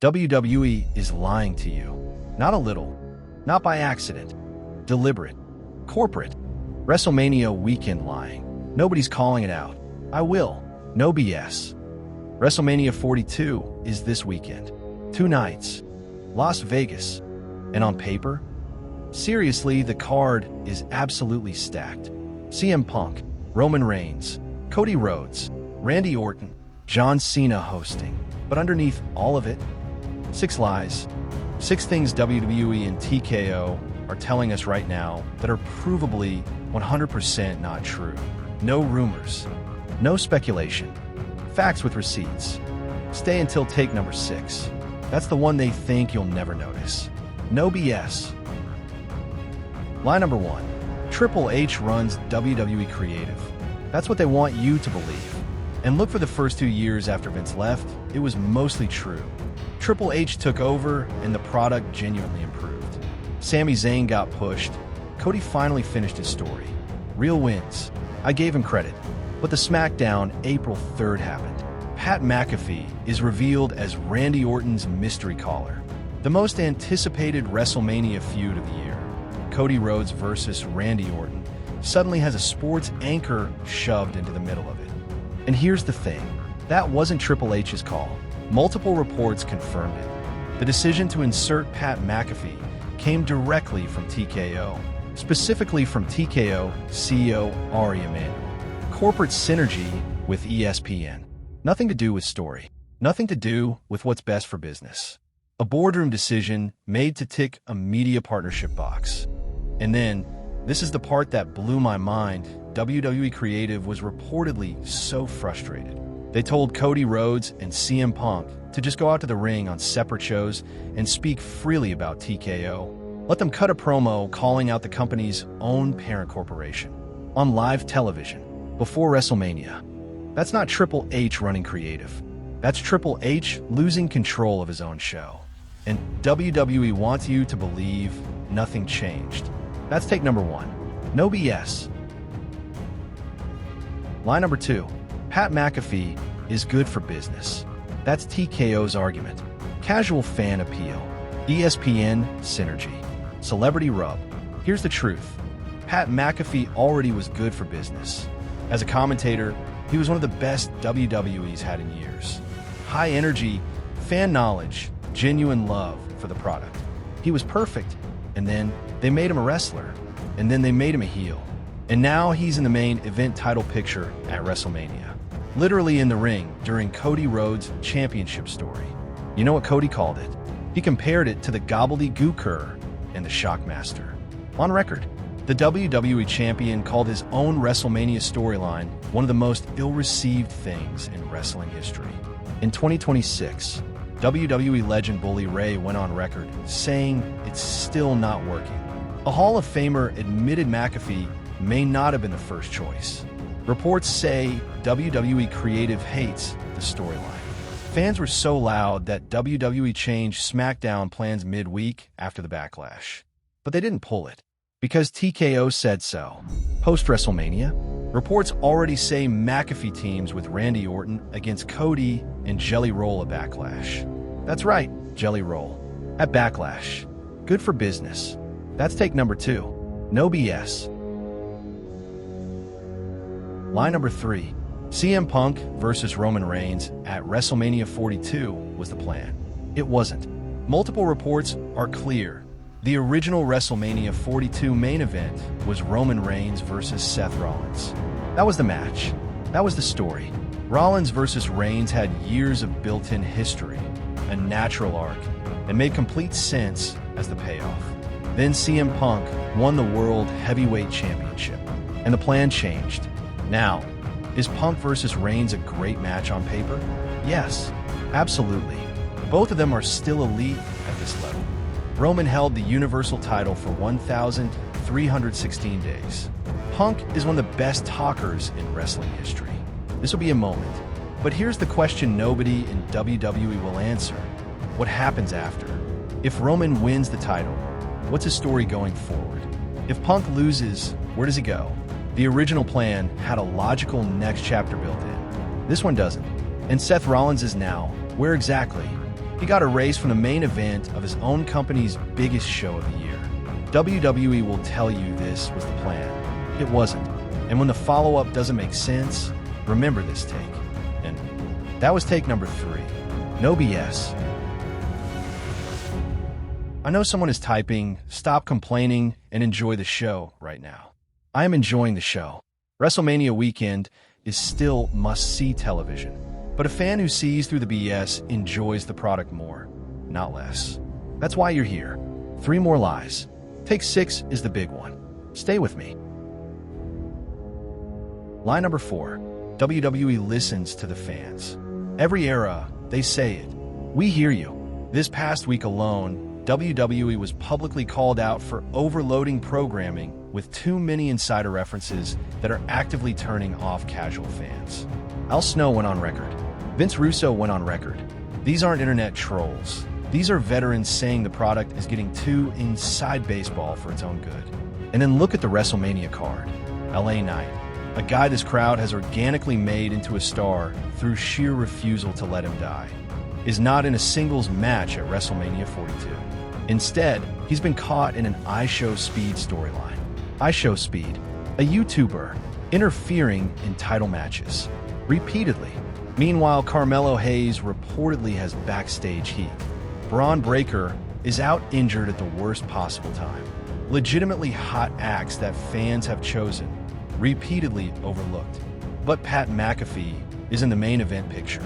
WWE is lying to you. Not a little, not by accident, deliberate, corporate, WrestleMania weekend lying. Nobody's calling it out. I will. No BS. WrestleMania 42 is this weekend. 2 nights. Las Vegas. And on paper? Seriously, the card is absolutely stacked. CM Punk, Roman Reigns, Cody Rhodes, Randy Orton, John Cena hosting. But underneath all of it, 6 lies. 6 things WWE and TKO are telling us right now that are provably 100% not true. No rumors. No speculation. Facts with receipts. Stay until take number 6. That's the one they think you'll never notice. No BS. Lie number 1. Triple H runs WWE creative. That's what they want you to believe. And look, for the first 2 years after Vince left, it was mostly true. Triple H took over and the product genuinely improved. Sami Zayn got pushed. Cody finally finished his story. Real wins. I gave him credit. But the SmackDown April 3rd happened. Pat McAfee is revealed as Randy Orton's mystery caller. The most anticipated WrestleMania feud of the year, Cody Rhodes versus Randy Orton, suddenly has a sports anchor shoved into the middle of it. And here's the thing, that wasn't Triple H's call. Multiple reports confirmed it. The decision to insert Pat McAfee came directly from TKO, specifically from TKO CEO Ari Emanuel. Corporate synergy with ESPN. Nothing to do with story. Nothing to do with what's best for business. A boardroom decision made to tick a media partnership box. And then, this is the part that blew my mind, WWE Creative was reportedly so frustrated. They told Cody Rhodes and CM Punk to just go out to the ring on separate shows and speak freely about TKO. Let them cut a promo calling out the company's own parent corporation on live television before WrestleMania. That's not Triple H running creative. That's Triple H losing control of his own show. And WWE wants you to believe nothing changed. That's take number 1. No BS. Lie number 2. Pat McAfee is good for business. That's TKO's argument. Casual fan appeal. ESPN synergy. Celebrity rub. Here's the truth. Pat McAfee already was good for business. As a commentator, he was one of the best WWE's had in years. High energy, fan knowledge, genuine love for the product. He was perfect, and then they made him a wrestler, and then they made him a heel. And now he's in the main event title picture at WrestleMania. Literally in the ring during Cody Rhodes' championship story. You know what Cody called it? He compared it to the gobbledygooker and the Shockmaster. On record, the WWE champion called his own WrestleMania storyline one of the most ill-received things in wrestling history. In 2026, WWE legend Bully Ray went on record saying it's still not working. A Hall of Famer admitted McAfee may not have been the first choice. Reports say WWE Creative hates the storyline. Fans were so loud that WWE changed SmackDown plans midweek after the backlash. But they didn't pull it, because TKO said so. Post-WrestleMania, reports already say McAfee teams with Randy Orton against Cody and Jelly Roll at Backlash. That's right, Jelly Roll. At Backlash. Good for business. That's take number 2. No BS. Lie number 3. CM Punk versus Roman Reigns at WrestleMania 42 was the plan. It wasn't. Multiple reports are clear. The original WrestleMania 42 main event was Roman Reigns versus Seth Rollins. That was the match. That was the story. Rollins versus Reigns had years of built-in history, a natural arc, and made complete sense as the payoff. Then CM Punk won the World Heavyweight Championship, and the plan changed. Now, is Punk versus Reigns a great match on paper? Yes, absolutely. Both of them are still elite at this level. Roman held the Universal title for 1,316 days. Punk is one of the best talkers in wrestling history. This will be a moment. But here's the question nobody in WWE will answer. What happens after? If Roman wins the title, what's his story going forward? If Punk loses, where does he go? The original plan had a logical next chapter built in. This one doesn't. And Seth Rollins is now, where exactly? He got erased from the main event of his own company's biggest show of the year. WWE will tell you this was the plan. It wasn't. And when the follow-up doesn't make sense, remember this take. And that was take number 3. No BS. I know someone is typing, stop complaining, and enjoy the show right now. I am enjoying the show. WrestleMania weekend is still must-see television. But a fan who sees through the BS enjoys the product more, not less. That's why you're here. 3 more lies. Take 6 is the big one. Stay with me. Lie number 4. WWE listens to the fans. Every era, they say it. We hear you. This past week alone, WWE was publicly called out for overloading programming with too many insider references that are actively turning off casual fans. Al Snow went on record. Vince Russo went on record. These aren't internet trolls. These are veterans saying the product is getting too inside baseball for its own good. And then look at the WrestleMania card. LA Knight, a guy this crowd has organically made into a star through sheer refusal to let him die, is not in a singles match at WrestleMania 42. Instead, he's been caught in an I Show Speed storyline. I Show Speed, a YouTuber, interfering in title matches, repeatedly. Meanwhile, Carmelo Hayes reportedly has backstage heat. Braun Breaker is out injured at the worst possible time. Legitimately hot acts that fans have chosen, repeatedly overlooked. But Pat McAfee is in the main event picture.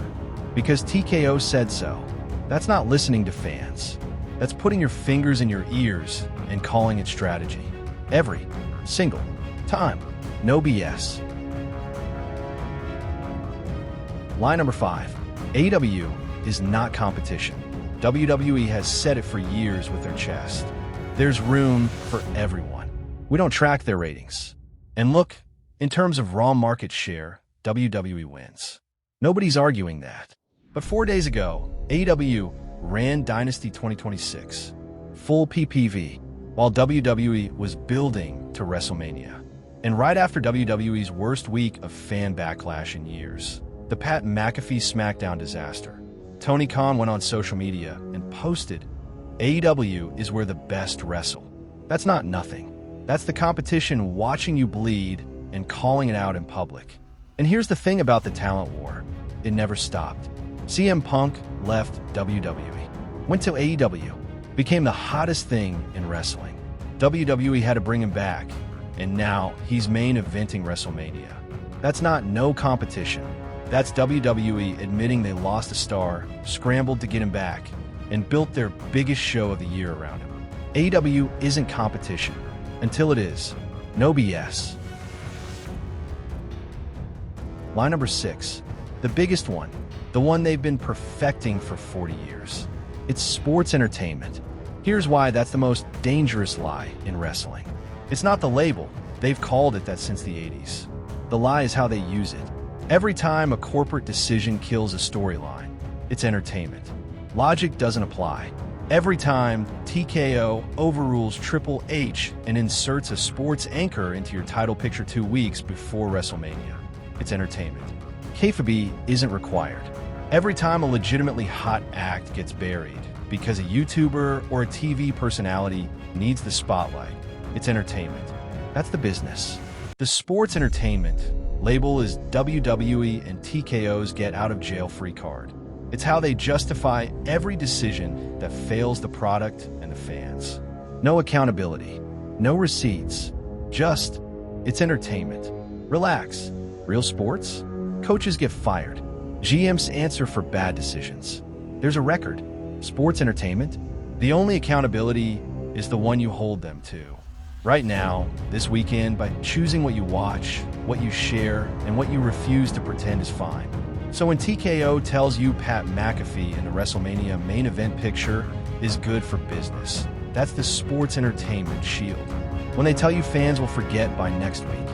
Because TKO said so. That's not listening to fans. That's putting your fingers in your ears and calling it strategy. Every single time. No BS. Lie number 5. AEW is not competition. WWE has said it for years with their chest. There's room for everyone. We don't track their ratings. And look, in terms of raw market share, WWE wins. Nobody's arguing that. But 4 days ago, AEW ran Dynasty 2026, full PPV, while WWE was building to WrestleMania. And right after WWE's worst week of fan backlash in years, the Pat McAfee SmackDown disaster, Tony Khan went on social media and posted, AEW is where the best wrestle. That's not nothing. That's the competition watching you bleed and calling it out in public. And here's the thing about the talent war. It never stopped. CM Punk left WWE, went to AEW, became the hottest thing in wrestling. WWE had to bring him back, and now he's main eventing WrestleMania. That's not no competition. That's WWE admitting they lost a star, scrambled to get him back, and built their biggest show of the year around him. AEW isn't competition. Until it is. No BS. Lie number 6. The biggest one. The one they've been perfecting for 40 years. It's sports entertainment. Here's why that's the most dangerous lie in wrestling. It's not the label. They've called it that since the 80s. The lie is how they use it. Every time a corporate decision kills a storyline, it's entertainment. Logic doesn't apply. Every time TKO overrules Triple H and inserts a sports anchor into your title picture 2 weeks before WrestleMania, it's entertainment. Kayfabe isn't required. Every time a legitimately hot act gets buried because a YouTuber or a TV personality needs the spotlight, it's entertainment. That's the business. The sports entertainment label is WWE and TKO's get-out-of-jail-free card. It's how they justify every decision that fails the product and the fans. No accountability, no receipts, just, it's entertainment. Relax. Real sports? Coaches get fired. GMs answer for bad decisions. There's a record. Sports entertainment? The only accountability is the one you hold them to. Right now, this weekend, by choosing what you watch, what you share, and what you refuse to pretend is fine. So when TKO tells you Pat McAfee in the WrestleMania main event picture is good for business, that's the sports entertainment shield. When they tell you fans will forget by next week,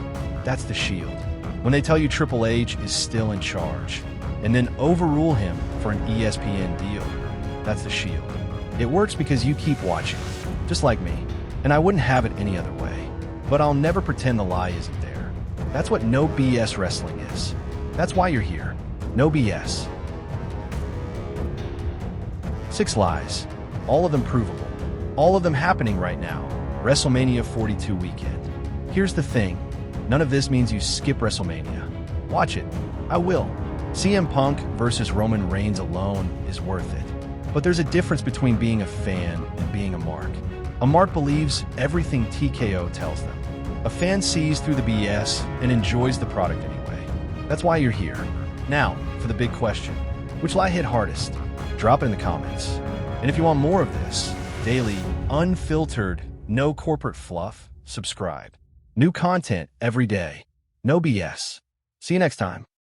that's the shield. When they tell you Triple H is still in charge, and then overrule him for an ESPN deal, that's the shield. It works because you keep watching, just like me. And I wouldn't have it any other way. But I'll never pretend the lie isn't there. That's what no BS wrestling is. That's why you're here. No BS. 6 lies, all of them provable, all of them happening right now. WrestleMania 42 weekend. Here's the thing, none of this means you skip WrestleMania. Watch it. I will. CM Punk versus Roman Reigns alone is worth it. But there's a difference between being a fan and being a mark. A mark believes everything TKO tells them. A fan sees through the BS and enjoys the product anyway. That's why you're here. Now, for the big question. Which lie hit hardest? Drop it in the comments. And if you want more of this, daily, unfiltered, no corporate fluff, subscribe. New content every day. No BS. See you next time.